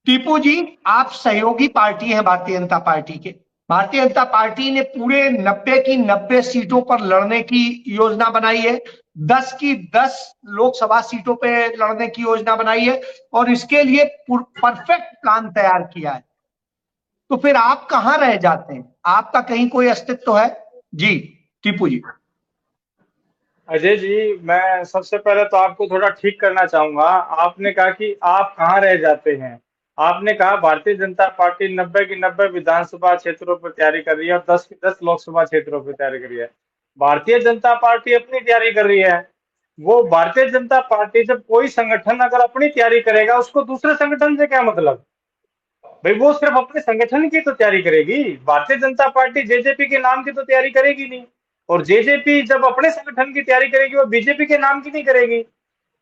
टीपू जी, आप सहयोगी पार्टी हैं भारतीय जनता पार्टी के। भारतीय जनता पार्टी ने पूरे 90 की 90 सीटों पर लड़ने की योजना बनाई है। 10 की 10 लोकसभा सीटों पे लड़ने की योजना बनाई है और इसके लिए परफेक्ट प्लान तैयार किया है। तो फिर आप कहां रह जाते हैं? आपका कहीं कोई अस्तित्व है? जी टीपू जी। अजय जी, मैं सबसे पहले तो आपको थोड़ा ठीक करना चाहूंगा। आपने कहा कि आप कहाँ रह जाते हैं। आपने कहा भारतीय जनता पार्टी 90 की 90 विधानसभा क्षेत्रों पर तैयारी कर रही है और 10 की 10 लोकसभा क्षेत्रों पर तैयारी कर रही है। भारतीय जनता पार्टी अपनी तैयारी कर रही है। वो भारतीय जनता पार्टी, जब कोई संगठन अगर अपनी तैयारी करेगा, उसको दूसरे संगठन से क्या मतलब। भाई वो सिर्फ अपने संगठन की तो तैयारी करेगी। भारतीय जनता पार्टी जेजेपी के नाम की तो तैयारी करेगी नहीं। और जेजेपी जब अपने संगठन की तैयारी करेगी, वो बीजेपी के नाम की नहीं करेगी।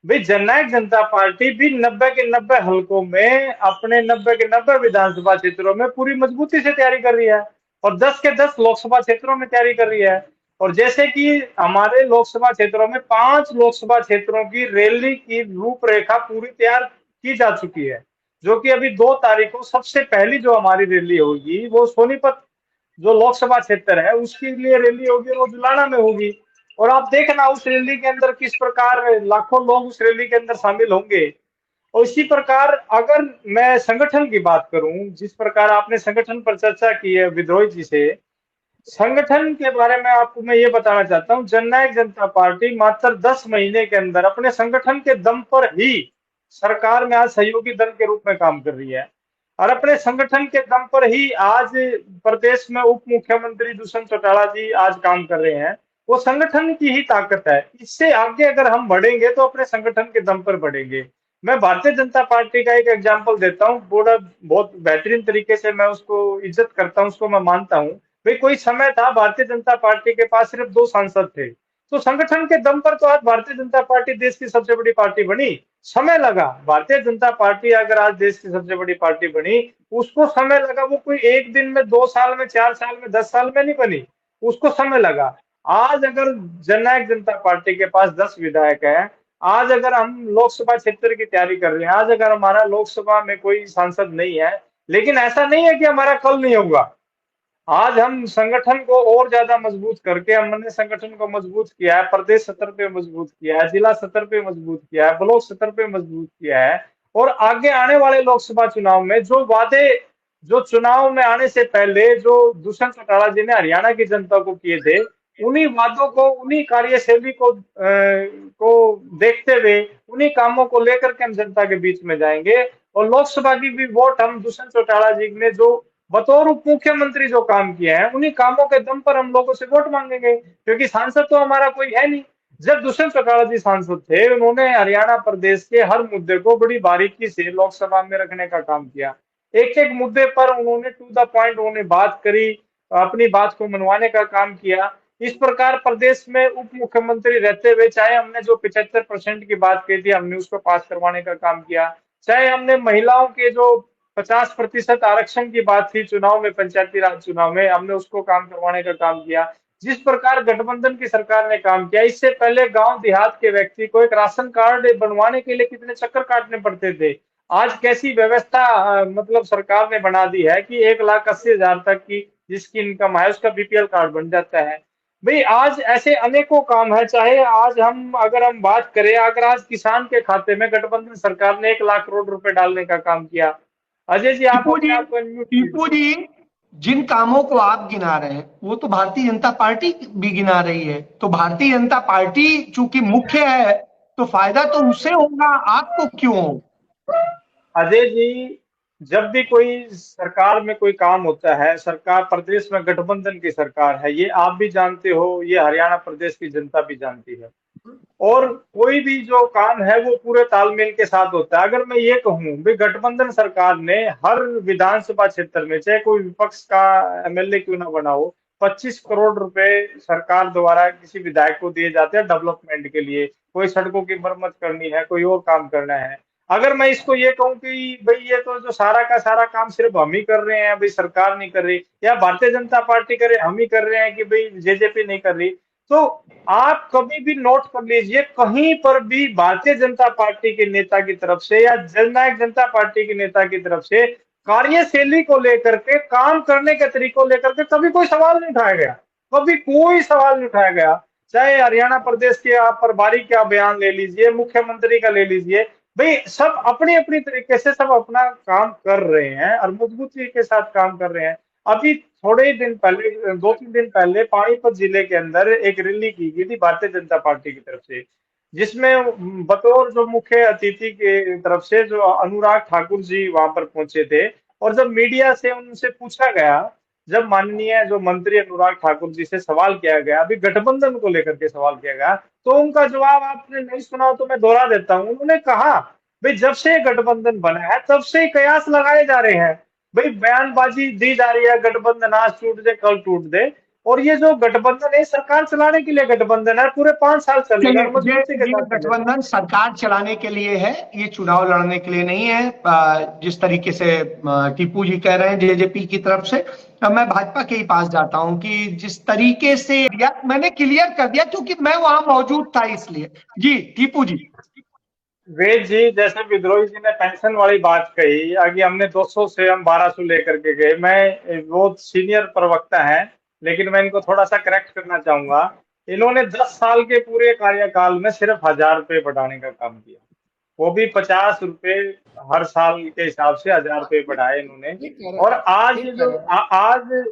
भाई जननायक जनता पार्टी भी 90 के 90 हलकों में अपने 90 के 90 विधानसभा क्षेत्रों में पूरी मजबूती से तैयारी कर रही है और 10 के 10 लोकसभा क्षेत्रों में तैयारी कर रही है। और जैसे कि हमारे लोकसभा क्षेत्रों में 5 लोकसभा क्षेत्रों की रैली की रूपरेखा पूरी तैयार की जा चुकी है, जो कि अभी 2 तारीख को सबसे पहली जो हमारी रैली होगी वो सोनीपत जो लोकसभा क्षेत्र है उसके लिए रैली होगी, वो जुलाना में होगी। और आप देखना उस रैली के अंदर किस प्रकार लाखों लोग उस रैली के अंदर शामिल होंगे। और इसी प्रकार अगर मैं संगठन की बात करूं, जिस प्रकार आपने संगठन पर चर्चा की है विद्रोही जी से, संगठन के बारे में आपको मैं ये बताना चाहता हूं, जननायक जनता पार्टी मात्र 10 महीने के अंदर अपने संगठन के दम पर ही सरकार में आज सहयोगी दल के रूप में काम कर रही है। और अपने संगठन के दम पर ही आज प्रदेश में उप मुख्यमंत्री दुष्यंत चौटाला जी आज काम कर रहे हैं। वो संगठन की ही ताकत है। इससे आगे अगर हम बढ़ेंगे तो अपने संगठन के दम पर बढ़ेंगे। मैं भारतीय जनता पार्टी का एक एग्जाम्पल देता हूँ, बड़ा बहुत बेहतरीन तरीके से मैं उसको इज्जत करता हूँ, उसको मैं मानता हूँ। भाई कोई समय था भारतीय जनता पार्टी के पास सिर्फ 2 सांसद थे, तो संगठन के दम पर तो आज भारतीय जनता पार्टी देश की सबसे बड़ी पार्टी बनी। समय लगा। भारतीय जनता पार्टी अगर आज देश की सबसे बड़ी पार्टी बनी, उसको समय लगा। वो कोई एक दिन में, 2 साल में, 4 साल में, 10 साल में नहीं बनी, उसको समय लगा। आज अगर जननायक जनता पार्टी के पास 10 विधायक हैं, आज अगर हम लोकसभा क्षेत्र की तैयारी कर रहे हैं, आज अगर हमारा लोकसभा में कोई सांसद नहीं है, लेकिन ऐसा नहीं है कि हमारा कल नहीं होगा। आज हम संगठन को और ज्यादा मजबूत करके हमने संगठन को मजबूत किया है, प्रदेश स्तर पे मजबूत किया है, जिला स्तर पे मजबूत किया है, ब्लॉक स्तर पे मजबूत किया है। और आगे आने वाले लोकसभा चुनाव में जो वादे, जो चुनाव में आने से पहले जो दुष्यंत चौटाला जी ने हरियाणा की जनता को किए थे, उन्हीं वादों को, उन्हीं कार्यशैली को देखते हुए, उन्हीं कामों को लेकर के हम जनता के बीच में जाएंगे। और लोकसभा की भी वोट हम दुष्यंत चौटाला जी ने जो बतौर उप मुख्यमंत्री जो काम किए हैं, उन्हीं कामों के दम पर हम लोगों से वोट मांगेंगे, क्योंकि सांसद तो हमारा कोई है नहीं। जब दुष्यंत चौटाला जी सांसद थे, उन्होंने हरियाणा प्रदेश के हर मुद्दे को बड़ी बारीकी से लोकसभा में रखने का काम किया। एक एक मुद्दे पर उन्होंने टू द पॉइंट उन्होंने बात करी, अपनी बात को मनवाने का काम किया। इस प्रकार प्रदेश में उप मुख्यमंत्री रहते हुए, चाहे हमने जो 75% की बात कही थी, हमने उसको पास करवाने का काम किया। चाहे हमने महिलाओं के जो 50% आरक्षण की बात थी चुनाव में, पंचायती राज चुनाव में, हमने उसको काम करवाने का काम किया। जिस प्रकार गठबंधन की सरकार ने काम किया, इससे पहले गांव देहात के व्यक्ति को एक राशन कार्ड बनवाने के लिए कितने चक्कर काटने पड़ते थे। आज कैसी व्यवस्था मतलब सरकार ने बना दी है कि 1,80,000 तक की जिसकी इनकम है उसका बीपीएल कार्ड बन जाता है। भाई आज ऐसे अनेकों काम है। चाहे आज हम अगर हम बात करें, अगर आज किसान के खाते में गठबंधन सरकार ने 1,00,000 करोड़ रुपए डालने का काम किया। अजय जी, आप टीपू अपने जी, आप को अनम्यूट टीपू कीजिए। जी, जिन कामों को आप गिना रहे हैं वो तो भारतीय जनता पार्टी भी गिना रही है। तो भारतीय जनता पार्टी चूंकि मुख्य है तो फायदा तो उससे होगा, आपको क्यों हो? अजय जी, जब भी कोई सरकार में कोई काम होता है, सरकार प्रदेश में गठबंधन की सरकार है, ये आप भी जानते हो, ये हरियाणा प्रदेश की जनता भी जानती है। और कोई भी जो काम है वो पूरे तालमेल के साथ होता है। अगर मैं ये कहूं भाई गठबंधन सरकार ने हर विधानसभा क्षेत्र में, चाहे कोई विपक्ष का एमएलए क्यों ना बना हो, 25 करोड़ रुपए सरकार द्वारा किसी विधायक को दिए जाते हैं डेवलपमेंट के लिए। कोई सड़कों की मरम्मत करनी है, कोई और काम करना है। अगर मैं इसको ये कहूं कि भाई ये तो जो सारा का सारा काम सिर्फ हम ही कर रहे हैं, भाई सरकार नहीं कर रही, या भारतीय जनता पार्टी करे, हम ही कर रहे हैं कि भाई जेजेपी नहीं कर रही, तो आप कभी भी नोट कर लीजिए, कहीं पर भी भारतीय जनता पार्टी के नेता की तरफ से या जननायक जनता पार्टी के नेता की तरफ से कार्यशैली को लेकर के, काम करने के तरीकों लेकर के कभी कोई सवाल नहीं उठाया गया, कभी कोई सवाल नहीं उठाया गया। चाहे हरियाणा प्रदेश के आप प्रभारी का बयान ले लीजिए, मुख्यमंत्री का ले लीजिए, भाई सब अपनी अपनी तरीके से सब अपना काम कर रहे हैं और मजबूती के साथ काम कर रहे हैं। अभी थोड़े ही दिन पहले, 2-3 दिन पहले पानीपत जिले के अंदर एक रैली की गई थी भारतीय जनता पार्टी की तरफ से, जिसमें बतौर जो मुख्य अतिथि के तरफ से जो अनुराग ठाकुर जी वहां पर पहुंचे थे। और जब मीडिया से उनसे पूछा गया, जब माननीय जो मंत्री अनुराग ठाकुर जी से सवाल किया गया, अभी गठबंधन को लेकर के सवाल किया गया, तो उनका जवाब आपने नहीं सुना हो तो मैं दोहरा देता हूं। उन्होंने कहा भाई जब से गठबंधन बना है तब से कयास लगाए जा रहे हैं, भाई बयानबाजी दी जा रही है, गठबंधन आज टूट दे कल टूट दे, और ये जो गठबंधन है सरकार चलाने के लिए गठबंधन है, पूरे 5 साल चलेगा और मजबूती के ये साथ चलेगा। गठबंधन सरकार चलाने के लिए है, ये चुनाव लड़ने के लिए नहीं है। जिस तरीके से टीपू जी कह रहे हैं जेजेपी की तरफ से, मैं भाजपा के ही पास जाता हूं कि जिस तरीके से मैंने क्लियर कर दिया क्योंकि मैं वहां मौजूद था इसलिए। जी टीपू जी। वेद जी, जैसे विद्रोही जी ने पेंशन वाली बात कही, आगे हमने 200 से हम 1200 लेकर के गए, मैं वो सीनियर प्रवक्ता है लेकिन मैं इनको थोड़ा सा करेक्ट करना चाहूंगा। इन्होंने 10 साल के पूरे कार्यकाल में सिर्फ 1000 रुपए बढ़ाने का काम किया, वो भी 50 रुपए हर साल के हिसाब से 1000 रुपए बढ़ाए इन्होंने। ठीक कह रहे और हैं, आज ठीक जो कह रहे हैं। आज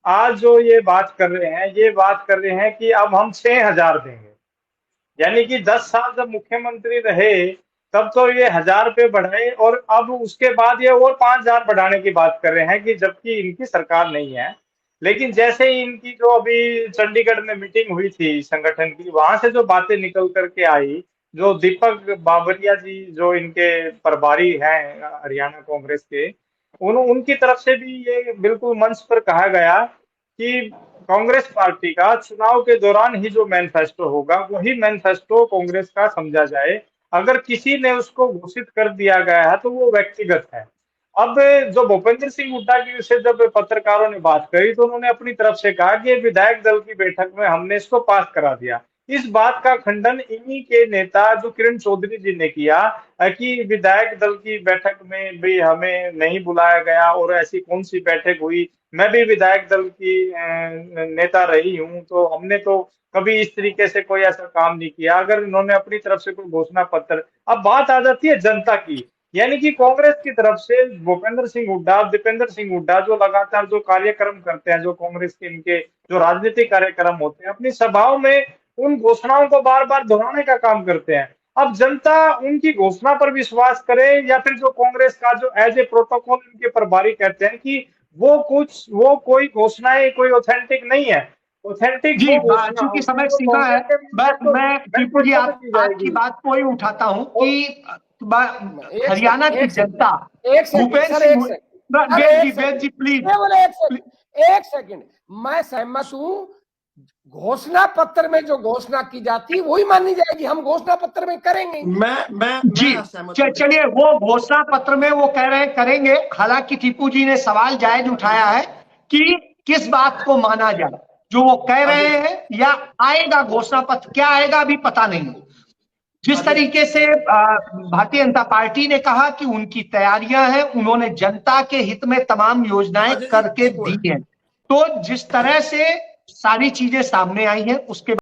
आज जो ये बात कर रहे हैं, ये बात कर रहे हैं कि अब हम 6000 देंगे, यानी कि 10 साल जब मुख्यमंत्री रहे तब तो ये 1000 रुपए बढ़ाए और अब उसके बाद ये और 5000 बढ़ाने की बात कर रहे हैं, कि जबकि इनकी सरकार नहीं है। लेकिन जैसे ही इनकी जो अभी चंडीगढ़ में मीटिंग हुई थी संगठन की, वहां से जो बातें निकल करके आई, जो दीपक बाबरिया जी जो इनके प्रभारी हैं हरियाणा कांग्रेस के, उनकी तरफ से भी ये बिल्कुल मंच पर कहा गया कि कांग्रेस पार्टी का चुनाव के दौरान ही जो मैनिफेस्टो होगा वही मैनिफेस्टो कांग्रेस का समझा जाए, अगर किसी ने उसको घोषित कर दिया गया है तो वो व्यक्तिगत है। अब जो भूपेंद्र सिंह हुड्डा की से जब पत्रकारों ने बात करी तो उन्होंने अपनी तरफ से कहा कि विधायक दल की बैठक में हमने इसको पास करा दिया। इस बात का खंडन इन्हीं के नेता जो किरण चौधरी जी ने किया कि विधायक दल की बैठक में भी हमें नहीं बुलाया गया और ऐसी कौन सी बैठक हुई, मैं भी विधायक दल की नेता रही हूं तो हमने तो कभी इस तरीके से कोई ऐसा काम नहीं किया। अगर इन्होंने अपनी तरफ से कोई घोषणा पत्र, अब बात आ जाती है जनता की, यानी कि कांग्रेस की तरफ से भूपेंद्र सिंह हुड्डा, दीपेंद्र सिंह हुड्डा जो लगातार जो कार्यक्रम करते हैं, जो कांग्रेस के इनके जो राजनीतिक कार्यक्रम होते हैं, अपनी सभाओं में उन घोषणाओं को बार बार दोहराने का काम करते हैं। अब जनता उनकी घोषणा पर विश्वास करे या फिर जो कांग्रेस का जो एज ए प्रोटोकॉल इनके प्रभारी कहते हैं कि वो कोई घोषणाएं कोई ऑथेंटिक नहीं है, ऑथेंटिक जी वो घोषणा चूंकि होगी समय जो सीमा है, कांग्रेस के मैं टीपू जी मैनिफेस्टो में की आपकी जाएगी। बात को ही उठाता हूं कि एक हरियाणा सेकंड, की एक सेकंड, जनता एक सेकंड, भूपेंद्र सर, एक सिंह, सेकंड, अरे वेद एक जी सेकंड, प्लीज। केवल एक सेकंड, मैं सहमत हूं। घोषणा पत्र में जो घोषणा की जाती है वही मानी जाएगी, हम घोषणा पत्र में करेंगे। जी चलिए, वो घोषणा पत्र में वो कह रहे हैं करेंगे। हालांकि टीपू जी ने सवाल जायज उठाया है कि किस बात को माना जाए, जो वो कह रहे हैं या आएगा घोषणा पत्र, क्या आएगा अभी पता नहीं। जिस तरीके से भारतीय जनता पार्टी ने कहा कि उनकी तैयारियां हैं, उन्होंने जनता के हित में तमाम योजनाएं करके दी हैं, तो जिस तरह से सारी चीजें सामने आई हैं उसके